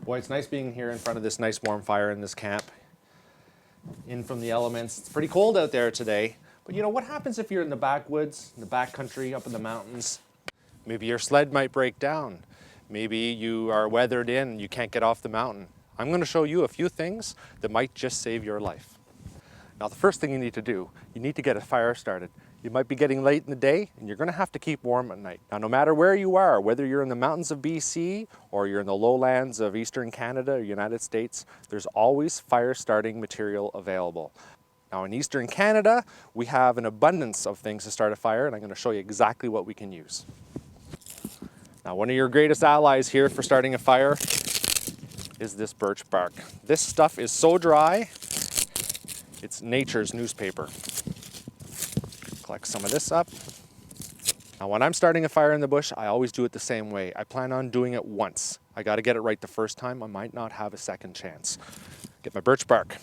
Boy, it's nice being here in front of this nice warm fire in this camp. In from the elements. It's pretty cold out there today. But you know, what happens if you're in the backwoods, in the backcountry, up in the mountains? Maybe your sled might break down. Maybe you are weathered in and you can't get off the mountain. I'm going to show you a few things that might just save your life. Now, the first thing you need to do, you need to get a fire started. You might be getting late in the day and you're going to have to keep warm at night. Now, no matter where you are, whether you're in the mountains of BC or you're in the lowlands of Eastern Canada or United States, there's always fire starting material available. Now, in Eastern Canada, we have an abundance of things to start a fire, and I'm going to show you exactly what we can use. Now, one of your greatest allies here for starting a fire is this birch bark. This stuff is so dry, it's nature's newspaper. Collect some of this up. Now, when I'm starting a fire in the bush, I always do it the same way. I plan on doing it once. I got to get it right the first time. I might not have a second chance. Get my birch bark.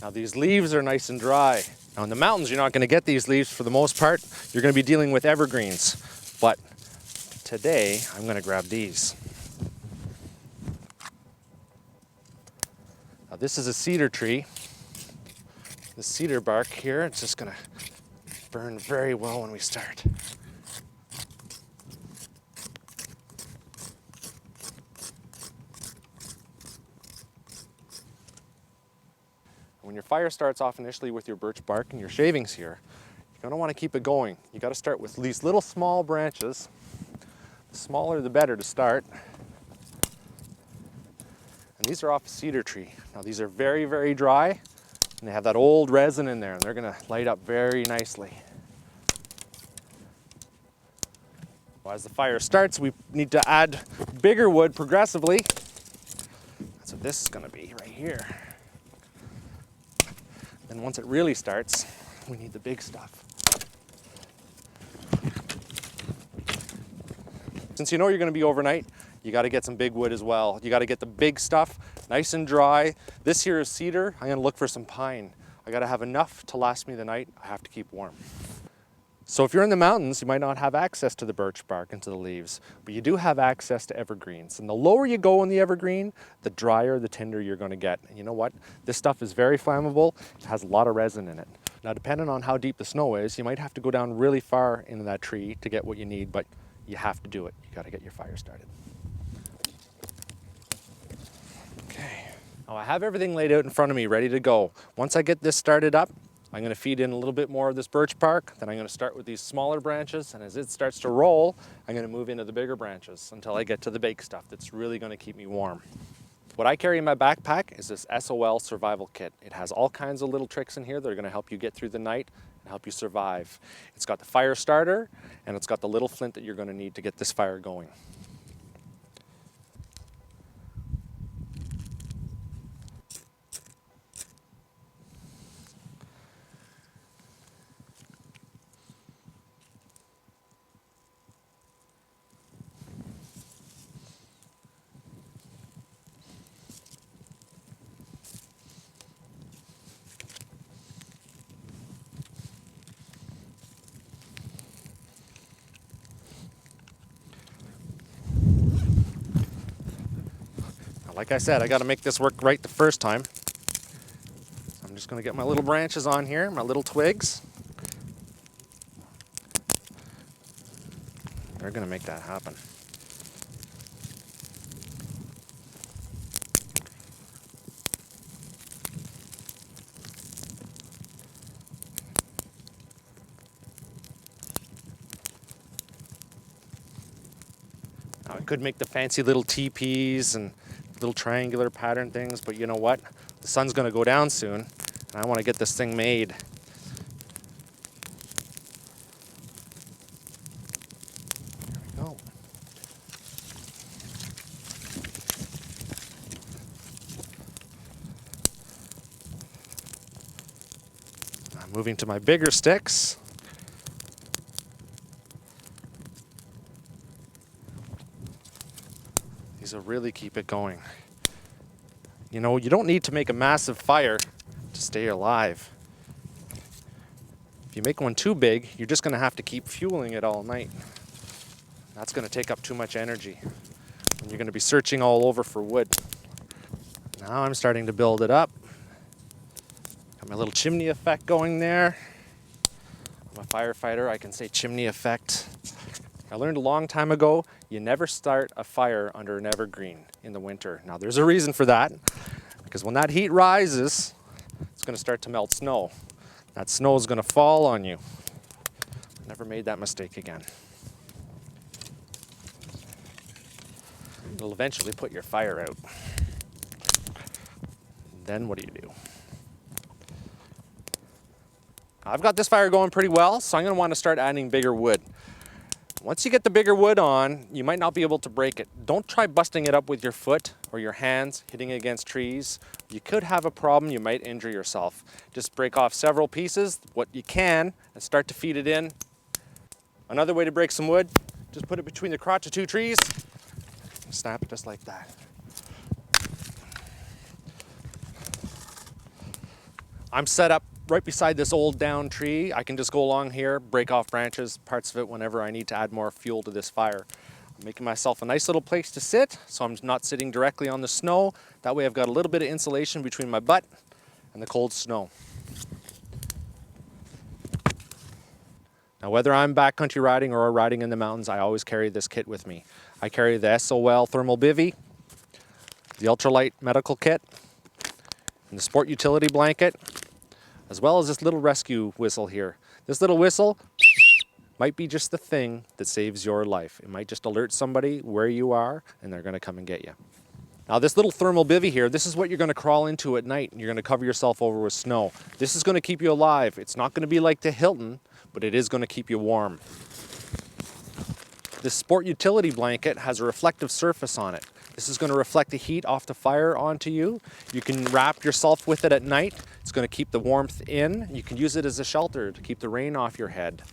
Now, these leaves are nice and dry. Now, in the mountains, you're not going to get these leaves for the most part. You're going to be dealing with evergreens. But today, I'm going to grab these. Now, this is a cedar tree. The cedar bark here, it's just going to burn very well when we start. When your fire starts off initially with your birch bark and your shavings here, you're going to want to keep it going. You got to start with these little small branches. The smaller the better to start. And these are off a cedar tree. Now, these are very, very dry. And they have that old resin in there, and they're going to light up very nicely. Well, as the fire starts, we need to add bigger wood progressively. That's what this is going to be right here. Then once it really starts, we need the big stuff. Since you know you're going to be overnight, you got to get some big wood as well. You got to get the big stuff nice and dry. This here is cedar. I'm going to look for some pine. I got to have enough to last me the night. I have to keep warm. So if you're in the mountains, you might not have access to the birch bark and to the leaves, but you do have access to evergreens. And the lower you go in the evergreen, the drier, the tinder you're going to get. And you know what? This stuff is very flammable. It has a lot of resin in it. Now, depending on how deep the snow is, you might have to go down really far into that tree to get what you need, but you have to do it. You got to get your fire started. Okay. Now, I have everything laid out in front of me, ready to go. Once I get this started up, I'm going to feed in a little bit more of this birch bark. Then I'm going to start with these smaller branches, and as it starts to roll, I'm going to move into the bigger branches until I get to the big stuff that's really going to keep me warm. What I carry in my backpack is this SOL survival kit. It has all kinds of little tricks in here that are going to help you get through the night and help you survive. It's got the fire starter, and it's got the little flint that you're going to need to get this fire going. Like I said, I got to make this work right the first time. I'm just going to get my little branches on here, my little twigs. They're going to make that happen. Now, I could make the fancy little teepees and little triangular pattern things, but you know what? The sun's going to go down soon, and I want to get this thing made. There we go. I'm moving to my bigger sticks. These will really keep it going. You know, you don't need to make a massive fire to stay alive. If you make one too big, you're just going to have to keep fueling it all night. That's going to take up too much energy. And you're going to be searching all over for wood. Now I'm starting to build it up. Got my little chimney effect going there. I'm a firefighter, I can say chimney effect. I learned a long time ago, you never start a fire under an evergreen in the winter. Now there's a reason for that, because when that heat rises, it's going to start to melt snow. That snow is going to fall on you. Never made that mistake again. It'll eventually put your fire out. Then what do? I've got this fire going pretty well, so I'm going to want to start adding bigger wood. Once you get the bigger wood on, you might not be able to break it. Don't try busting it up with your foot or your hands, hitting against trees. You could have a problem, you might injure yourself. Just break off several pieces, what you can, and start to feed it in. Another way to break some wood, just put it between the crotch of two trees, snap it just like that. I'm set up right beside this old down tree. I can just go along here, break off branches, parts of it whenever I need to add more fuel to this fire. I'm making myself a nice little place to sit, so I'm not sitting directly on the snow. That way I've got a little bit of insulation between my butt and the cold snow. Now whether I'm backcountry riding or riding in the mountains, I always carry this kit with me. I carry the SOL thermal bivvy, the ultralight medical kit, and the sport utility blanket, as well as this little rescue whistle here. This little whistle might be just the thing that saves your life. It might just alert somebody where you are, and they're going to come and get you. Now this little thermal bivvy here, this is what you're going to crawl into at night, and you're going to cover yourself over with snow. This is going to keep you alive. It's not going to be like the Hilton, but it is going to keep you warm. This sport utility blanket has a reflective surface on it. This is going to reflect the heat off the fire onto you. You can wrap yourself with it at night. It's going to keep the warmth in. You can use it as a shelter to keep the rain off your head.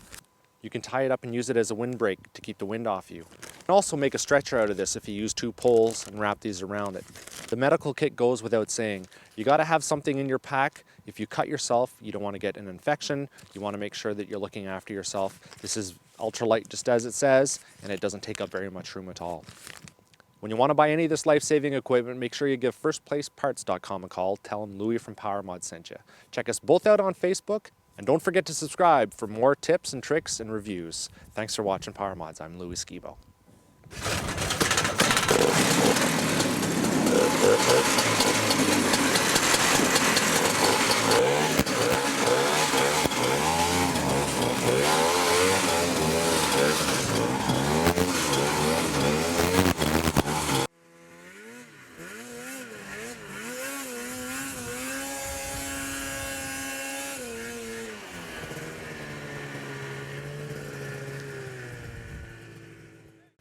You can tie it up and use it as a windbreak to keep the wind off you. You can also make a stretcher out of this if you use 2 poles and wrap these around it. The medical kit goes without saying. You got to have something in your pack. If you cut yourself, you don't want to get an infection. You want to make sure that you're looking after yourself. This is ultralight just as it says, and it doesn't take up very much room at all. When you want to buy any of this life-saving equipment, make sure you give firstplaceparts.com a call. Tell them Louie from PowerMod sent you. Check us both out on Facebook, and don't forget to subscribe for more tips and tricks and reviews. Thanks for watching PowerMods. I'm Louie Skibo.